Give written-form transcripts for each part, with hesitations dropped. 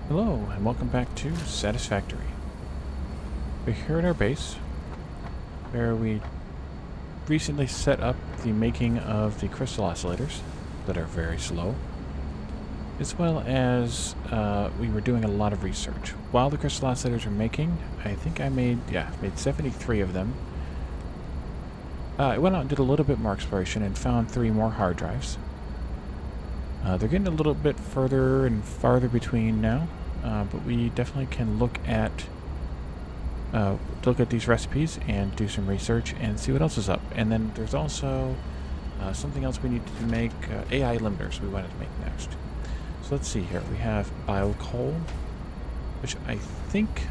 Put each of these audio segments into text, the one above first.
Hello, and welcome back to Satisfactory. We're here at our base, where we recently set up the making of the crystal oscillators that are very slow, as well as we were doing a lot of research. While the crystal oscillators are making, I think I made 73 of them. I went out and did a little bit more exploration and found 3 more hard drives. They're getting a little bit further and farther between now, but we definitely can look at these recipes and do some research and see what else is up. And then there's also something else we need to make, AI limiters we wanted to make next. So let's see here. We have biocoal, which I think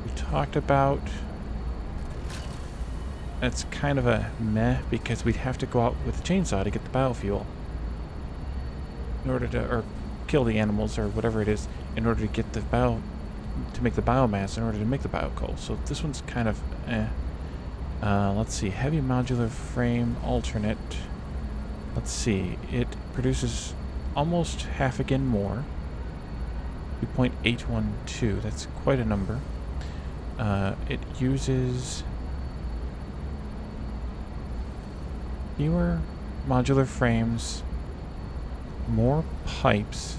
we talked about. That's kind of a meh because we'd have to go out with a chainsaw to get the biofuel in order to, or kill the animals or whatever it is, in order to get the to make the biomass in order to make the biocoal. So this one's kind of eh. Let's see, heavy modular frame alternate. Let's see, it produces almost half again more. 2.812, that's quite a number. It uses fewer modular frames, more pipes,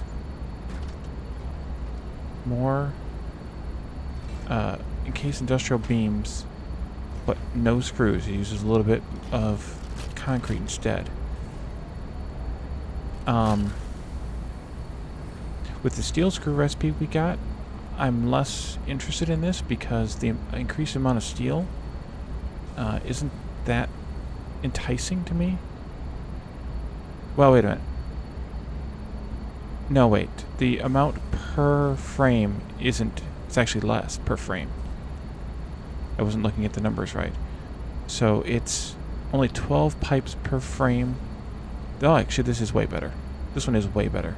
more encased industrial beams, but no screws. It uses a little bit of concrete instead. With the steel screw recipe we got, I'm less interested in this because the increased amount of steel isn't that enticing to me. Well, wait a minute. No, wait. The amount per frame isn't... It's actually less per frame. I wasn't looking at the numbers right. So it's only 12 pipes per frame. Oh, actually, this is way better. This one is way better.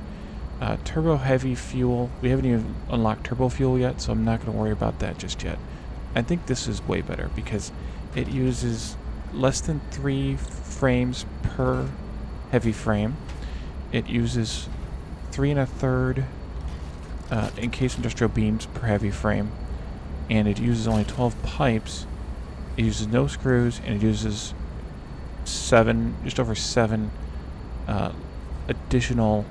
Turbo heavy fuel. We haven't even unlocked turbo fuel yet, so I'm not going to worry about that just yet. I think this is way better because it uses less than 3 frames per heavy frame. It uses 3 1/3 encased industrial beams per heavy frame, and it uses only 12 pipes. It uses no screws, and it uses just over 7 additional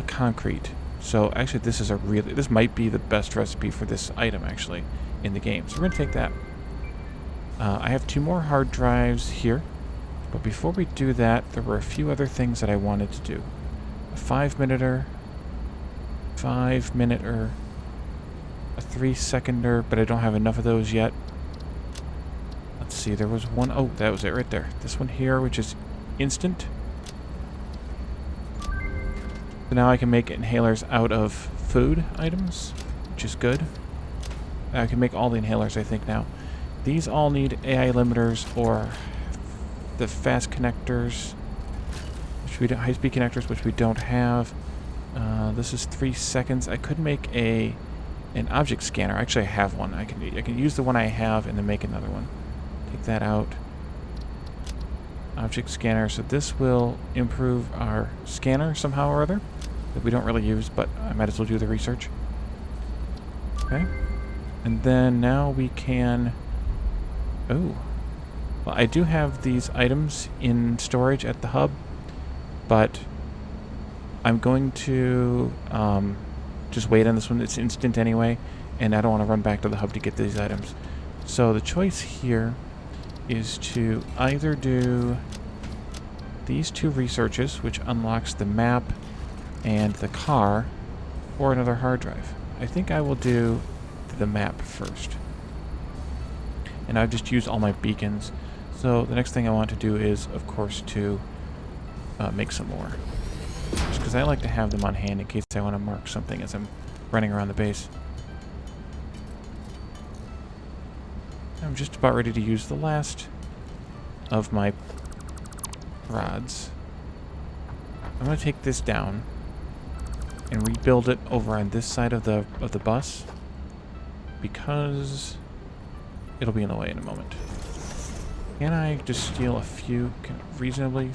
concrete. So actually, this might be the best recipe for this item actually in the game. So we're gonna take that. I have 2 more hard drives here, but before we do that, there were a few other things that I wanted to do. A 5-minuter, 5-minuter, a 3-seconder, but I don't have enough of those yet. Let's see, there was one, oh, that was it right there. This one here, which is instant. So now I can make inhalers out of food items, which is good. I can make all the inhalers, I think, now. These all need AI limiters or the fast connectors, which we don't, high-speed connectors, which we don't have. This is 3 seconds. I could make an object scanner. Actually, I have one. I can use the one I have and then make another one. Take that out. Object scanner. So this will improve our scanner somehow or other that we don't really use, but I might as well do the research. Okay. And then now we can... Oh. Well, I do have these items in storage at the hub, but I'm going to just wait on this one. It's instant anyway, and I don't want to run back to the hub to get these items. So the choice here is to either do these 2 researches, which unlocks the map and the car, or another hard drive. I think I will do the map first. And I've just used all my beacons. So the next thing I want to do is, of course, to make some more. Just because I like to have them on hand in case I want to mark something as I'm running around the base. I'm just about ready to use the last of my rods. I'm going to take this down and rebuild it over on this side of the bus because it'll be in the way in a moment. Can I just steal a few, reasonably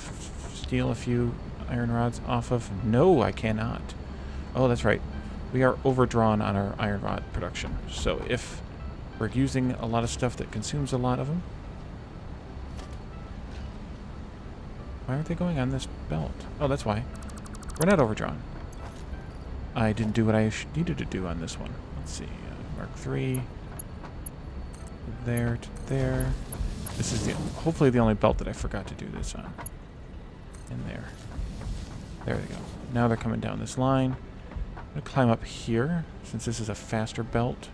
steal a few iron rods off of? No, I cannot. Oh, that's right. We are overdrawn on our iron rod production. So if we're using a lot of stuff that consumes a lot of them... Why aren't they going on this belt? Oh, that's why. We're not overdrawn. I didn't do what I needed to do on this one. Let's see. Mark 3. There to there. This is hopefully the only belt that I forgot to do this on. In there. There they go. Now they're coming down this line. I'm going to climb up here, since this is a faster belt.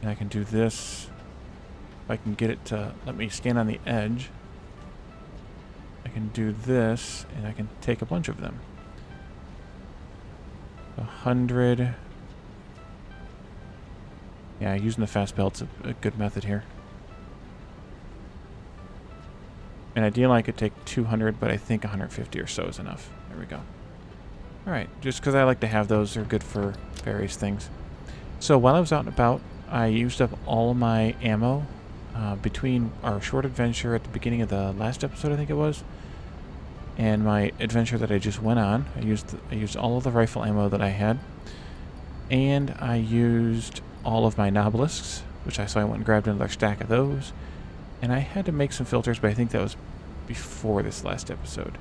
And I can do this. If I can get it to let me scan on the edge, I can do this, and I can take a bunch of them. 100. Yeah, using the fast belt's a good method here. And ideally I could take 200, but I think 150 or so is enough. There we go. Alright, just because I like to have those, they're good for various things. So while I was out and about, I used up all of my ammo between our short adventure at the beginning of the last episode, I think it was, and my adventure that I just went on. I used all of the rifle ammo that I had, and I used all of my nobelisks, which I went and grabbed another stack of those, and I had to make some filters, but I think that was before this last episode.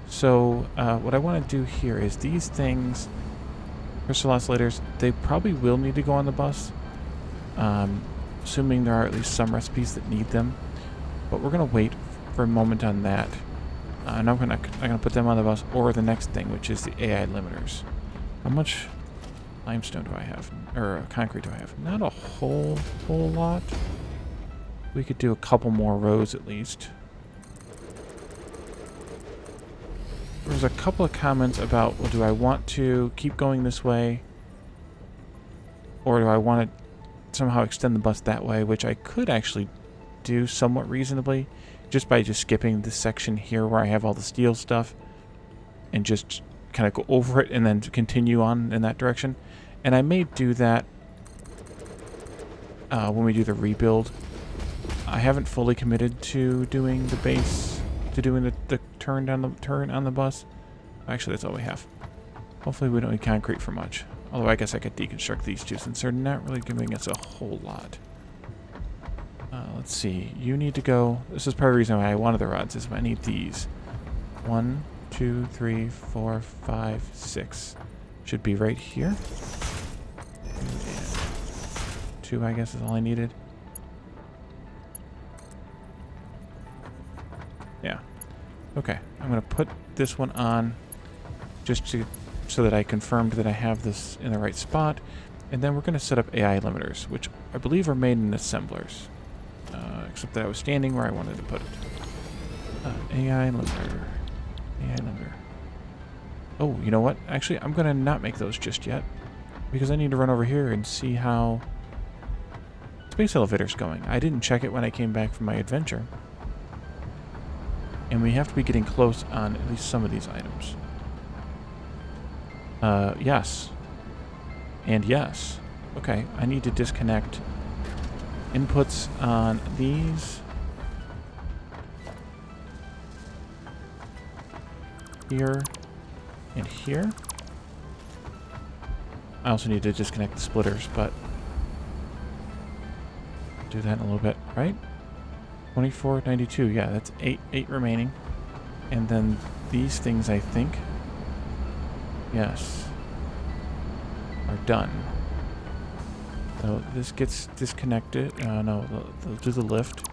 So what I want to do here is these things, crystal oscillators, they probably will need to go on the bus, assuming there are at least some recipes that need them, but we're going to wait for a moment on that. And I'm gonna put them on the bus, or the next thing, which is the AI limiters. How much limestone do I have, or concrete do I have? Not a whole lot. We could do a couple more rows at least. There was a couple of comments about, well, do I want to keep going this way, or do I want to somehow extend the bus that way, which I could actually do somewhat reasonably, just by skipping this section here where I have all the steel stuff, and just kind of go over it and then continue on in that direction. And I may do that when we do the rebuild. I haven't fully committed to doing the base, to doing the turn on the bus. Actually, that's all we have. Hopefully we don't need concrete for much. Although I guess I could deconstruct these two since they're not really giving us a whole lot. Let's see. You need to go. This is part of the reason why I wanted the rods, is I need these. 1, 2, 3, 4, 5, 6. Should be right here. And 2, I guess, is all I needed. Yeah. Okay. I'm going to put this one on just so that I confirmed that I have this in the right spot. And then we're going to set up AI limiters, which I believe are made in assemblers. Except that I was standing where I wanted to put it. AI limiter. AI limiter. Oh, you know what? Actually, I'm going to not make those just yet, because I need to run over here and see how space elevator's going. I didn't check it when I came back from my adventure. And we have to be getting close on at least some of these items. Yes. And yes. Okay, I need to disconnect inputs on these. Here. And here. I also need to disconnect the splitters, but do that in a little bit, right? 24, 92, yeah, that's 8 remaining. And then these things, I think, yes, are done. So this gets disconnected. No, they'll do the lift.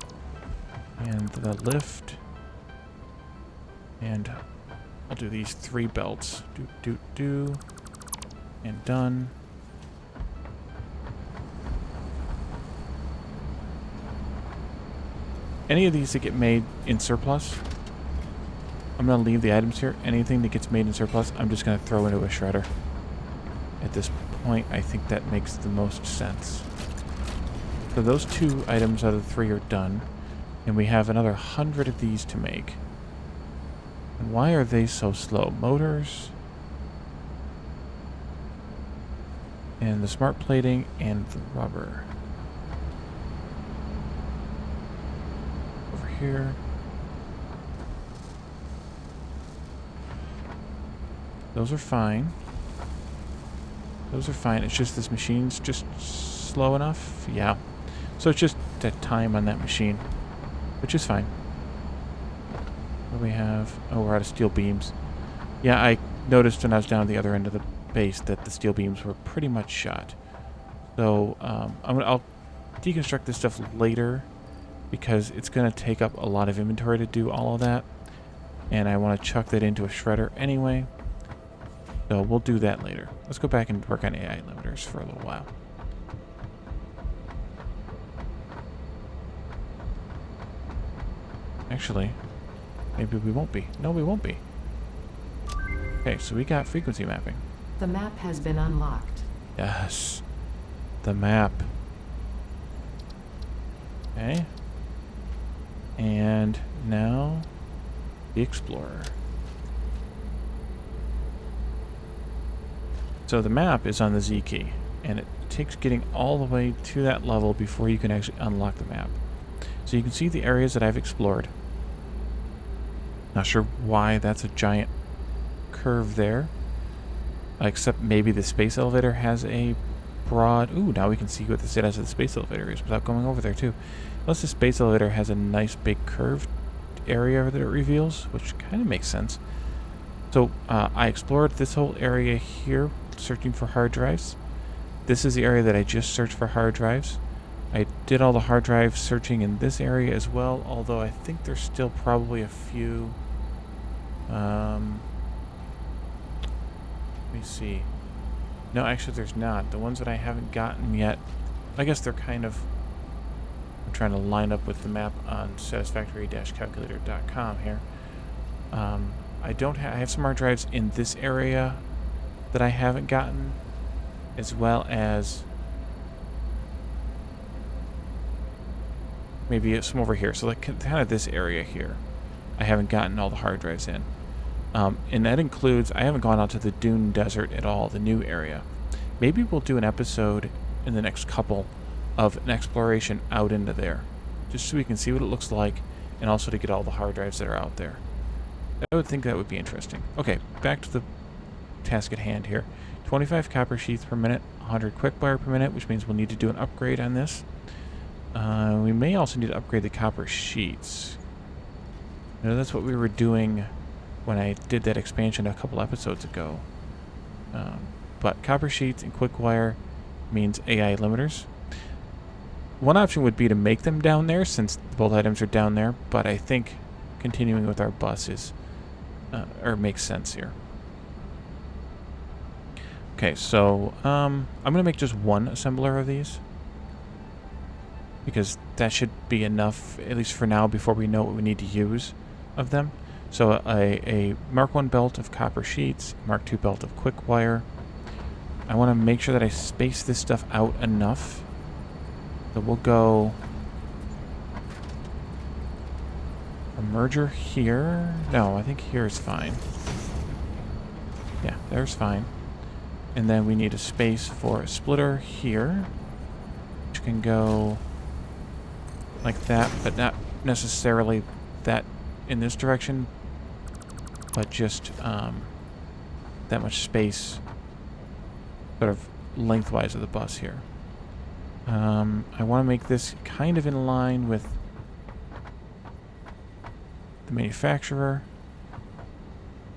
And the lift. And I'll do these 3 belts. Do. And done. Any of these that get made in surplus, I'm going to leave the items here. Anything that gets made in surplus, I'm just going to throw into a shredder. At this point, I think that makes the most sense. So those 2 items out of the 3 are done. And we have another 100 of these to make. And why are they so slow? Motors. And the smart plating and the rubber. Over here. Those are fine. Those are fine. It's just this machine's just slow enough. Yeah. So it's just that time on that machine, which is fine. What do we have? Oh, we're out of steel beams. Yeah, I noticed when I was down at the other end of the base that the steel beams were pretty much shot. So I'll deconstruct this stuff later because it's going to take up a lot of inventory to do all of that. And I want to chuck that into a shredder anyway. So we'll do that later. Let's go back and work on AI limiters for a little while. Actually, maybe we won't be. No, we won't be. Okay, so we got frequency mapping. The map has been unlocked. Yes. The map. Okay. And now the Explorer. So the map is on the Z key, and it takes getting all the way to that level before you can actually unlock the map. So you can see the areas that I've explored. Not sure why that's a giant curve there. Except maybe the space elevator has a broad... Ooh, now we can see what the status of the space elevator is without going over there too. Unless the space elevator has a nice big curved area that it reveals, which kind of makes sense. So I explored this whole area here, searching for hard drives. This is the area that I just searched for hard drives. I did all the hard drive searching in this area as well, although I think there's still probably a few... let me see. No, actually there's not. The ones that I haven't gotten yet, I guess they're kind of... I'm trying to line up with the map on satisfactory-calculator.com here. I have some hard drives in this area that I haven't gotten, as well as maybe some over here. So like kind of this area here, I haven't gotten all the hard drives in. And that includes, I haven't gone out to the Dune Desert at all, the new area. Maybe we'll do an episode in the next couple of an exploration out into there, just so we can see what it looks like, and also to get all the hard drives that are out there. I would think that would be interesting. Okay, back to the task at hand here. 25 copper sheets per minute, 100 quick wire per minute, which means we'll need to do an upgrade on this. We may also need to upgrade the copper sheets. You know, that's what we were doing when I did that expansion a couple episodes ago. But copper sheets and quick wire means AI limiters. One option would be to make them down there, since both items are down there, but I think continuing with our bus is makes sense here. Okay, so I'm going to make just one assembler of these, because that should be enough, at least for now, before we know what we need to use of them. So a Mark 1 belt of copper sheets, Mark 2 belt of quick wire. I want to make sure that I space this stuff out enough. So we'll go a merger here. No, I think here is fine. Yeah, there's fine. And then we need a space for a splitter here, which can go like that, but not necessarily that in this direction, but just that much space sort of lengthwise of the bus here. I want to make this kind of in line with the manufacturer.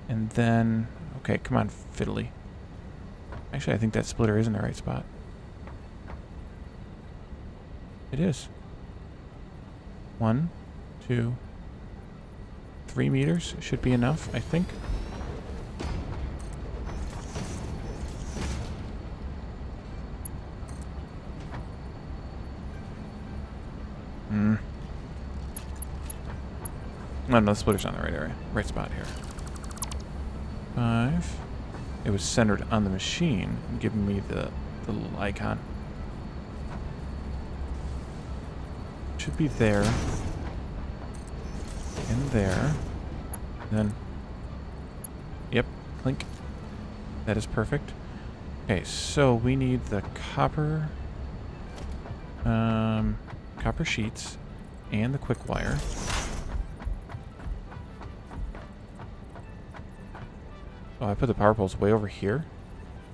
And then, okay, come on, fiddly. Actually, I think that splitter is in the right spot. It is. 1, 2, 3 meters should be enough, I think. No, the splitter's on the right area, right spot here. 5. It was centered on the machine, giving me the little icon. Should be there. And there. And then... Yep, clink. That is perfect. Okay, so we need the copper... copper sheets and the quick wire. Oh, I put the power poles way over here?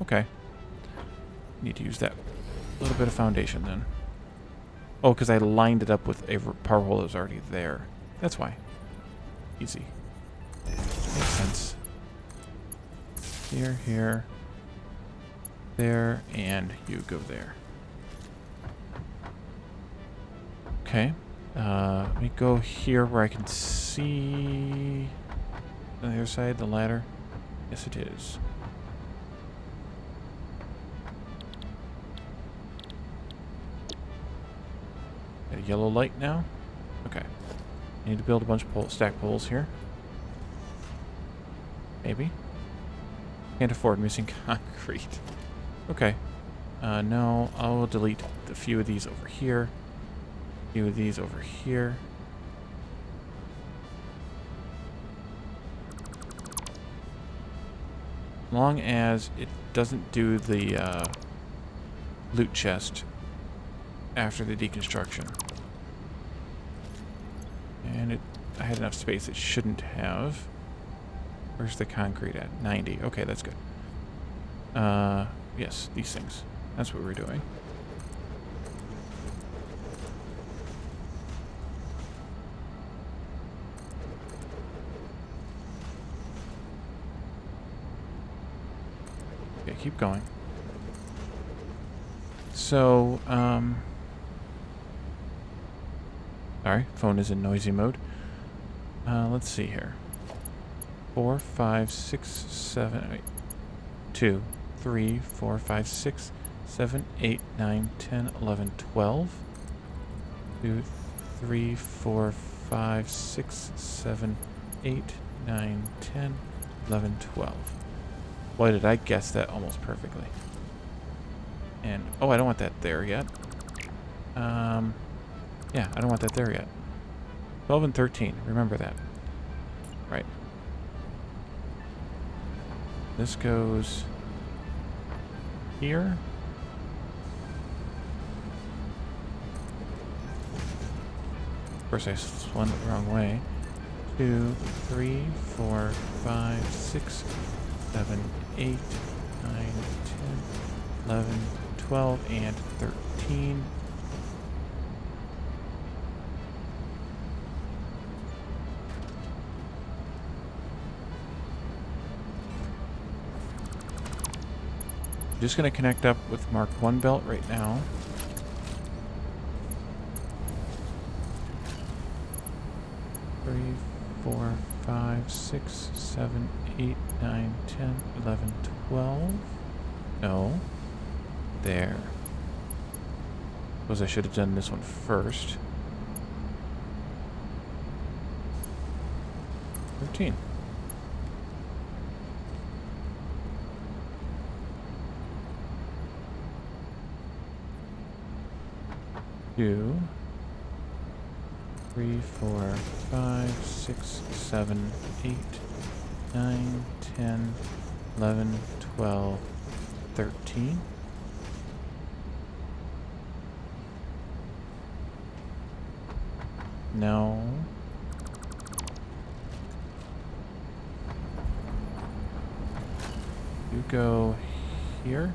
Okay. Need to use that little bit of foundation then. Oh, because I lined it up with a power pole that was already there. That's why. Easy. Makes sense. Here, here. There, and you go there. Okay. Let me go here where I can see on the other side, the ladder. Yes, it is. Got a yellow light now. Okay. I need to build a bunch of stack poles here. Maybe. Can't afford missing concrete. Okay. No, I'll delete a few of these over here. A few of these over here. Long as it doesn't do the loot chest after the deconstruction. And I had enough space it shouldn't have. Where's the concrete at? 90. Okay, that's good. Yes, these things. That's what we're doing. Okay, keep going. So, sorry, phone is in noisy mode. Let's see here. 4, 5, 6, 7, wait. 2, 3, 4, 5, 6, 7, 8, 9, 10, 11, 12. 2, 3, 4, 5, 6, 7, 8, 9, 10, 11, 12. Boy, did I guess that almost perfectly. And, oh, I don't want that there yet. Yeah, I don't want that there yet. 12 and 13, remember that. Right. This goes here. Of course, I swung it the wrong way. 2, 3, 4, 5, 6, 7, 8, 9, 10, 11, 12, and 13. Just going to connect up with Mark 1 belt right now. Three, 4, 5, 6, 7, 8, 9, 10, 11, 12. No. There. Suppose I should have done this one first. 13. Two, 3, 4, 5, 6, 7, 8, 9, 10, 11, 12, 13. No. You go here.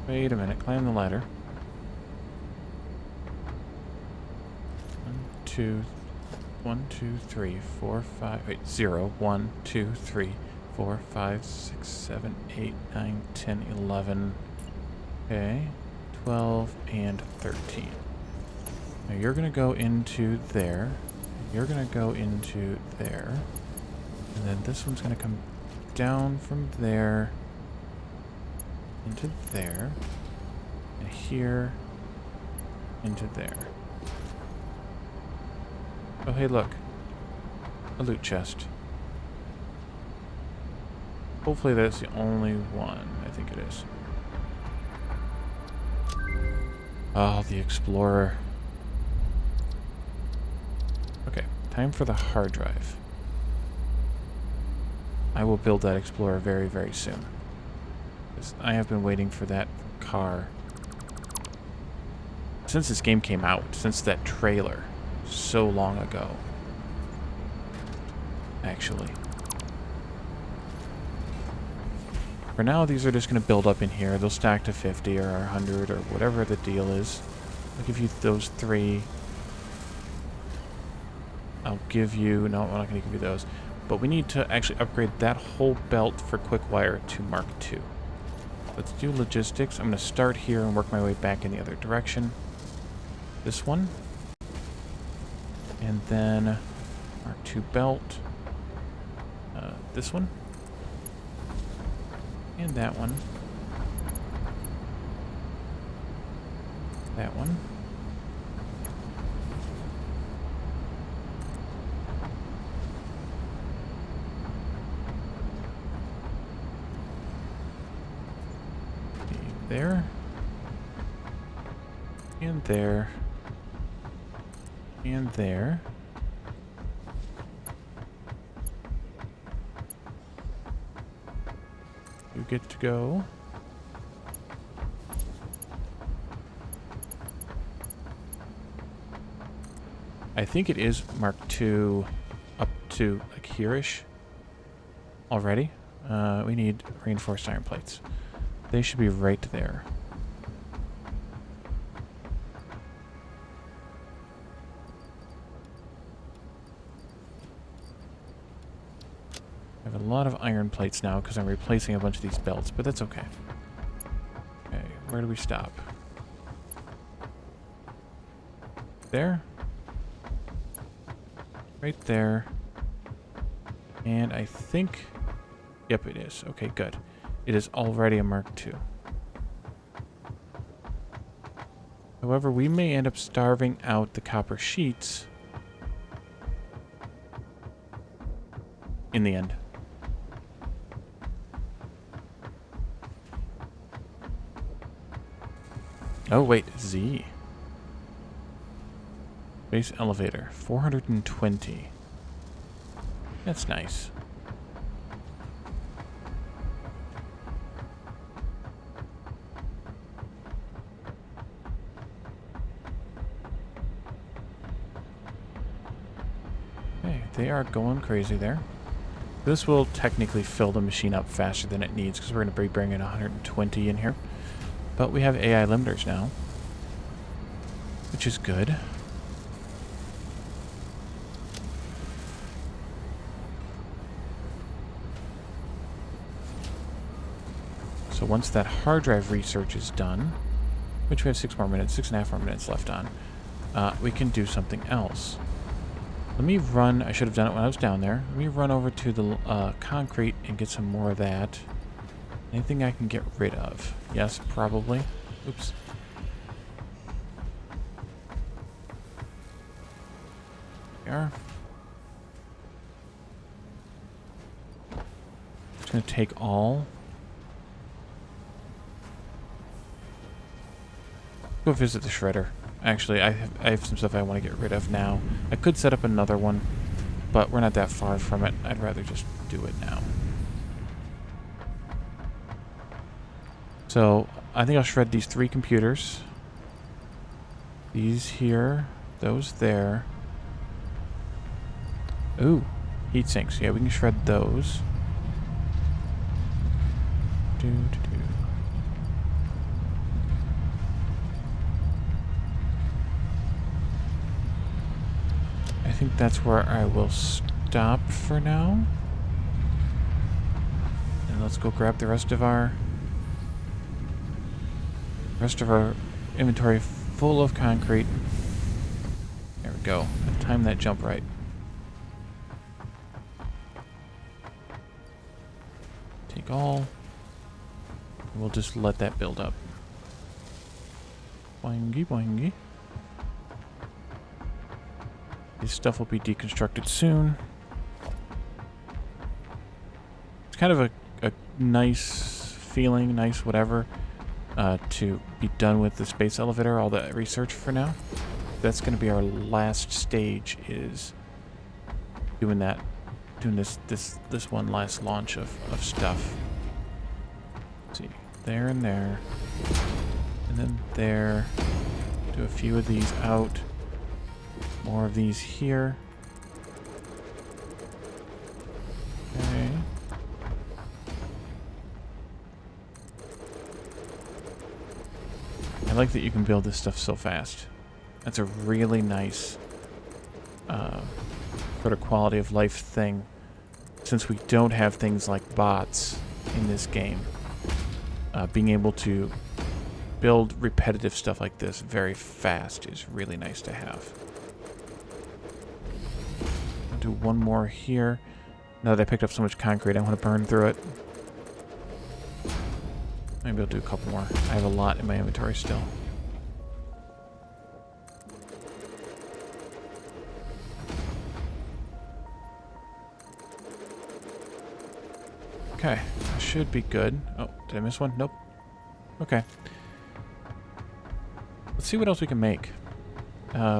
Wait a minute, climb the ladder. 1, 2, 3, 4, 5, wait, 0, 1, 2, 3, 4, 5, 6, 7, 8, 9, 10, 11. Okay, 12 and 13. Now you're gonna go into there. You're gonna go into there. And then this one's gonna come down from there into there, and here into there. Oh, hey, look. A loot chest. Hopefully that's the only one. I think it is. Oh, the Explorer. Okay, Time for the hard drive. I will build that Explorer very, very soon. 'Cause I have been waiting for that car since this game came out, since that trailer, so long ago. Actually. For now, these are just going to build up in here. They'll stack to 50 or 100 or whatever the deal is. I'll give you those 3. I'll give you... No, I'm not going to give you those. But we need to actually upgrade that whole belt for quick wire to Mark II. Let's do logistics. I'm going to start here and work my way back in the other direction. This one. And then Mark II belt. This one. And that one. That one. There. And there. And there. You get to go. I think it is Mark II up to like here-ish already. We need reinforced iron plates. They should be right there. I have a lot of iron plates now because I'm replacing a bunch of these belts, but that's okay. Okay, where do we stop? There. Right there. And I think... Yep, it is. Okay, good. It is already a Mark II. However, we may end up starving out the copper sheets in the end. Oh, wait. Z. Base elevator. 420. That's nice. Okay, they are going crazy there. This will technically fill the machine up faster than it needs because we're going to be bringing 120 in here. But we have AI limiters now, which is good. So once that hard drive research is done, which we have 6 more minutes, 6.5 more minutes left on, we can do something else. Let me run, I should have done it when I was down there. Let me run over to the concrete and get some more of that. Anything I can get rid of? Yes, probably. Oops. There. Just gonna take all. Go visit the shredder. Actually, I have some stuff I want to get rid of now. I could set up another one, but we're not that far from it. I'd rather just do it now. So, I think I'll shred these 3 computers. These here, those there. Ooh, heat sinks. Yeah, we can shred those. I think that's where I will stop for now. And let's go grab the rest of our inventory full of concrete. There we go. I timed that jump right. Take all. We'll just let that build up. Boingy, boingy. This stuff will be deconstructed soon. It's kind of a nice feeling, nice whatever, to be done with the space elevator, all the research for now. That's going to be our last stage, is doing this one last launch of stuff. Let's see, there and there, and then there. Do a few of these out. More of these here. Okay. I like that you can build this stuff so fast. That's a really nice sort of quality of life thing, since we don't have things like bots in this game. Being able to build repetitive stuff like this very fast is really nice to have. I'll do one more here. Now that I picked up so much concrete, I want to burn through it. Maybe I'll do a couple more. I have a lot in my inventory still. Okay, that should be good. Oh, did I miss one? Nope. Okay. Let's see what else we can make.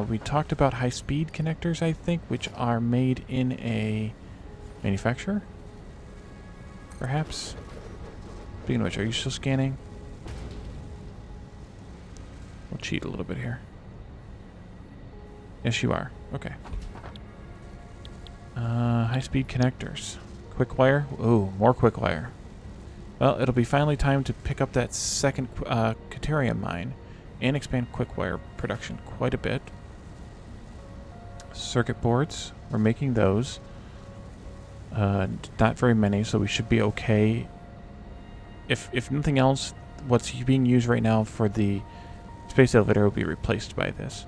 We talked about high-speed connectors, I think, which are made in a manufacturer? Perhaps? Speaking of which, are you still scanning? We'll cheat a little bit here. Yes, you are. Okay. High-speed connectors. Quick wire? Ooh, more quick wire. Well, it'll be finally time to pick up that second Caterium mine and expand quick wire production quite a bit. Circuit boards. We're making those. Not very many, so we should be okay. If nothing else, what's being used right now for the space elevator will be replaced by this.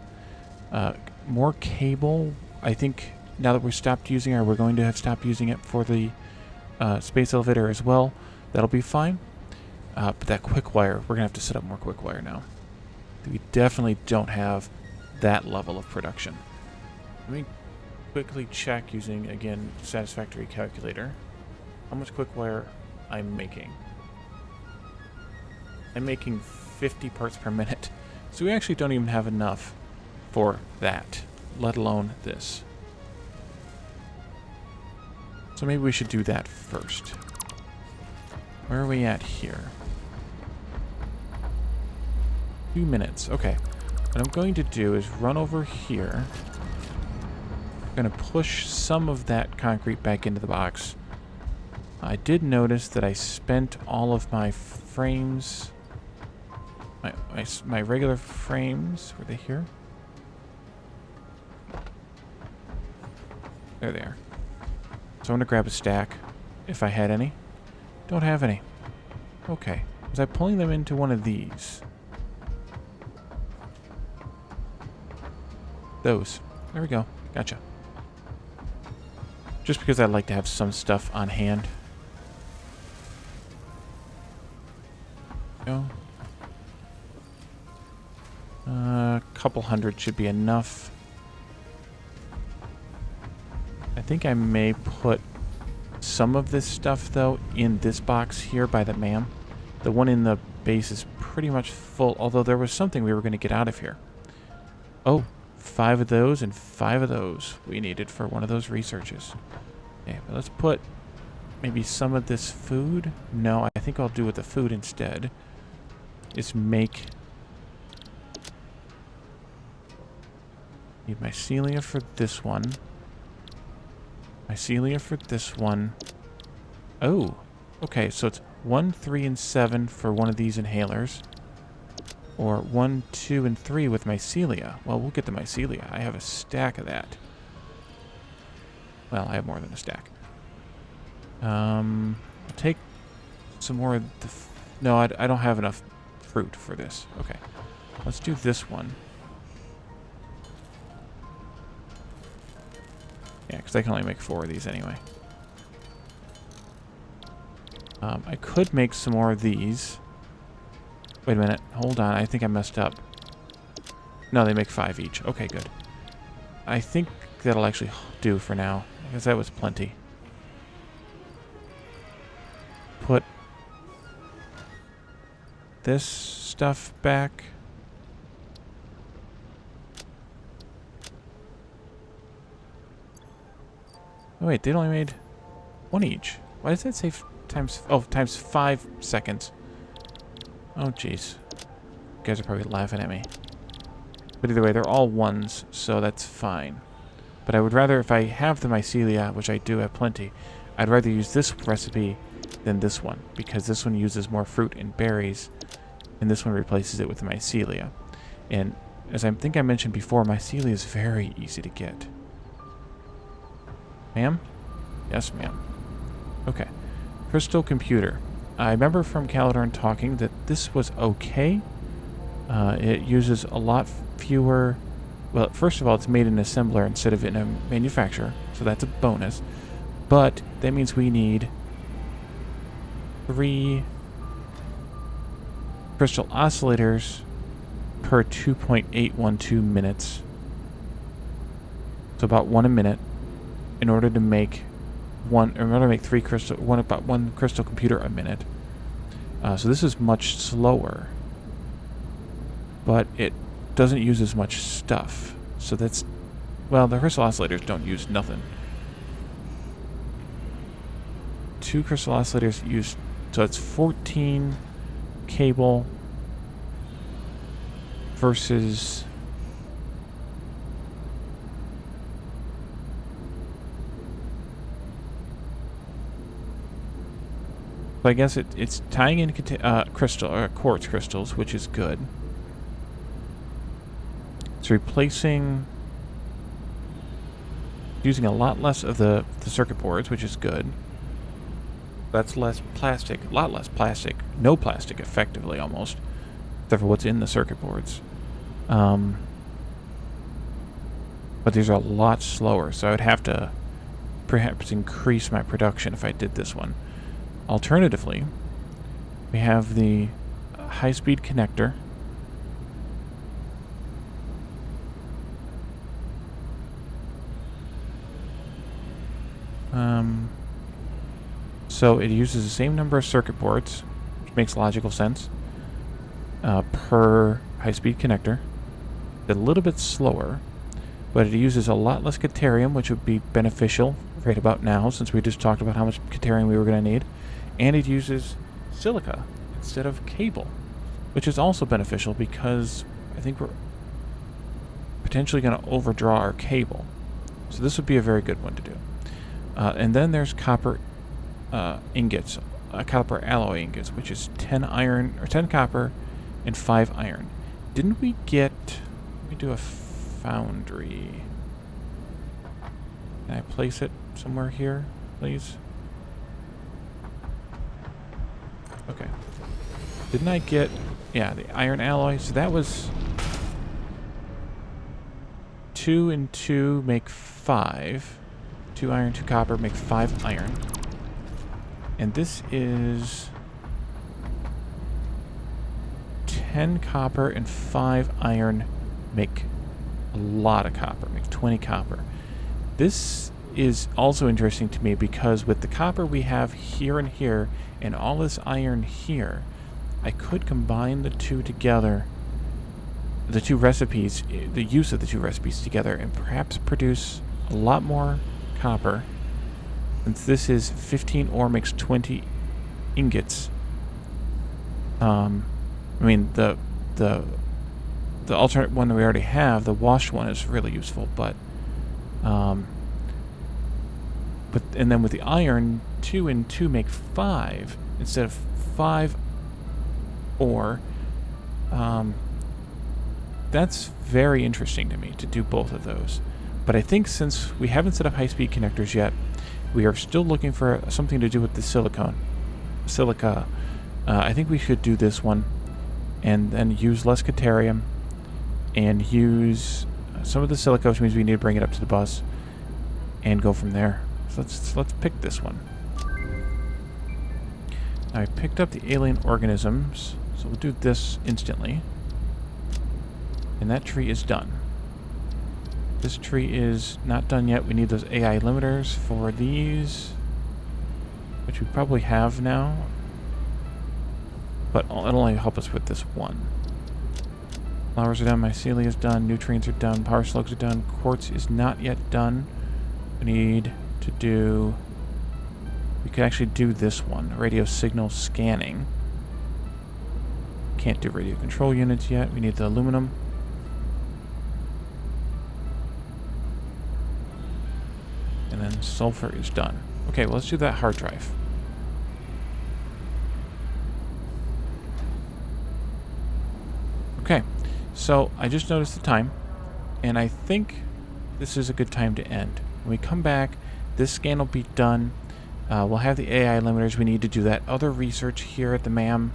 More cable. I think now that we're going to have stopped using it for the space elevator as well. That'll be fine. But that quick wire, we're going to have to set up more quick wire now. We definitely don't have that level of production. Let me quickly check using, again, Satisfactory calculator, how much quick wire I'm making. I'm making 50 parts per minute. So we actually don't even have enough for that, let alone this. So maybe we should do that first. Where are we at here? 2 minutes. Okay. What I'm going to do is run over here. I'm going to push some of that concrete back into the box. I did notice that I spent all of my frames, my regular frames. Were they here? There they are. So I'm going to grab a stack, if I had any. Don't have any. Okay. Was I pulling them into one of these? Those. There we go. Gotcha. Just because I'd like to have some stuff on hand. Go. A couple hundred should be enough. I think I may put some of this stuff, though, in this box here by the M.A.M. The one in the base is pretty much full, although there was something we were going to get out of here. Oh, 5 of those and 5 of those we needed for one of those researches. Okay, but let's put maybe some of this food. No, I think I'll do with the food instead. Is make... Need mycelia for this one. Mycelia for this one. Oh, okay, so it's 1, 3, and 7 for one of these inhalers. Or 1, 2, and 3 with mycelia. Well, we'll get the mycelia. I have a stack of that. Well, I have more than a stack. I'll take some more of the... No, I don't have enough fruit for this. Okay, let's do this one. Yeah, because I can only make 4 of these anyway. I could make some more of these. Wait a minute. Hold on. I think I messed up. No, they make 5 each. Okay, good. I think that'll actually do for now, because that was plenty. Put this stuff back. Oh wait, they only made one each. Why does that say times... Oh, times 5 seconds. Oh, jeez. You guys are probably laughing at me. But either way, they're all ones, so that's fine. But I would rather, if I have the mycelia, which I do have plenty, I'd rather use this recipe than this one, because this one uses more fruit and berries, and this one replaces it with the mycelia. And as I think I mentioned before, mycelia is very easy to get. Ma'am? Yes, ma'am. Okay. Crystal computer. I remember from Caledorn talking that this was okay. It uses a lot fewer... Well, first of all, it's made in an assembler instead of in a manufacturer, so that's a bonus. But that means we need 3 crystal oscillators per 2.812 minutes. So about 1 a minute in order to make about one crystal computer a minute. So this is much slower, but it doesn't use as much stuff. So that's, well, the crystal oscillators don't use nothing. 2 crystal oscillators use, so it's 14 cable versus I guess it's tying in quartz crystals, which is good. It's replacing, using a lot less of the circuit boards, which is good. That's less plastic, a lot less plastic, no plastic effectively almost, except for what's in the circuit boards. But these are a lot slower, so I would have to perhaps increase my production if I did this one. Alternatively, we have the high-speed connector. So it uses the same number of circuit boards, which makes logical sense, per high-speed connector. It's a little bit slower, but it uses a lot less Caterium, which would be beneficial right about now, since we just talked about how much Caterium we were going to need. And it uses silica instead of cable, which is also beneficial because I think we're potentially going to overdraw our cable. So this would be a very good one to do. And then there's copper ingots, copper alloy ingots, which is 10 iron or 10 copper and 5 iron. Didn't we get? Let me do a foundry. Can I place it somewhere here, please? Okay. Didn't I get... Yeah, the iron alloy. So that was... 2 and 2 make 5. 2 iron, 2 copper make 5 iron. And this is... 10 copper and 5 iron make a lot of copper. Make 20 copper. This is also interesting to me because with the copper we have here and here, and all this iron here, I could combine the two together, the two recipes, the use of the two recipes together, and perhaps produce a lot more copper. Since this is 15 ore makes 20 ingots. I mean, the alternate one that we already have, the washed one, is really useful, but and then with the iron, 2 and 2 make 5 instead of 5 ore. That's very interesting to me to do both of those. But I think since we haven't set up high-speed connectors yet, we are still looking for something to do with the silica. I think we should do this one and then use less Caterium and use some of the silica, which means we need to bring it up to the bus and go from there. So let's pick this one. I picked up the alien organisms, so we'll do this instantly. And that tree is done. This tree is not done yet. We need those AI limiters for these, which we probably have now. But it'll only help us with this one. Flowers are done, mycelia is done, nutrients are done, power slugs are done, quartz is not yet done. We need to do... We could actually do this one, radio signal scanning. Can't do radio control units yet. We need the aluminum. And then sulfur is done. Okay, well, let's do that hard drive. Okay, so I just noticed the time, and I think this is a good time to end. When we come back, this scan will be done. We'll have the AI limiters. We need to do that other research here at the M.A.M.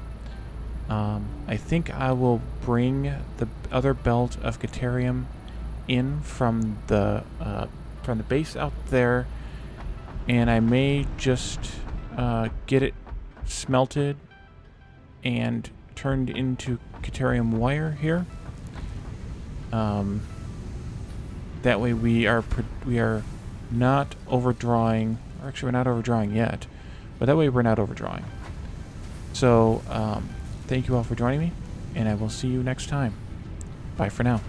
I think I will bring the other belt of Caterium in from the base out there, and I may just get it smelted and turned into Caterium wire here. That way we are not overdrawing. Or actually, we're not overdrawing yet, but that way we're not overdrawing. So, thank you all for joining me, and I will see you next time. Bye for now.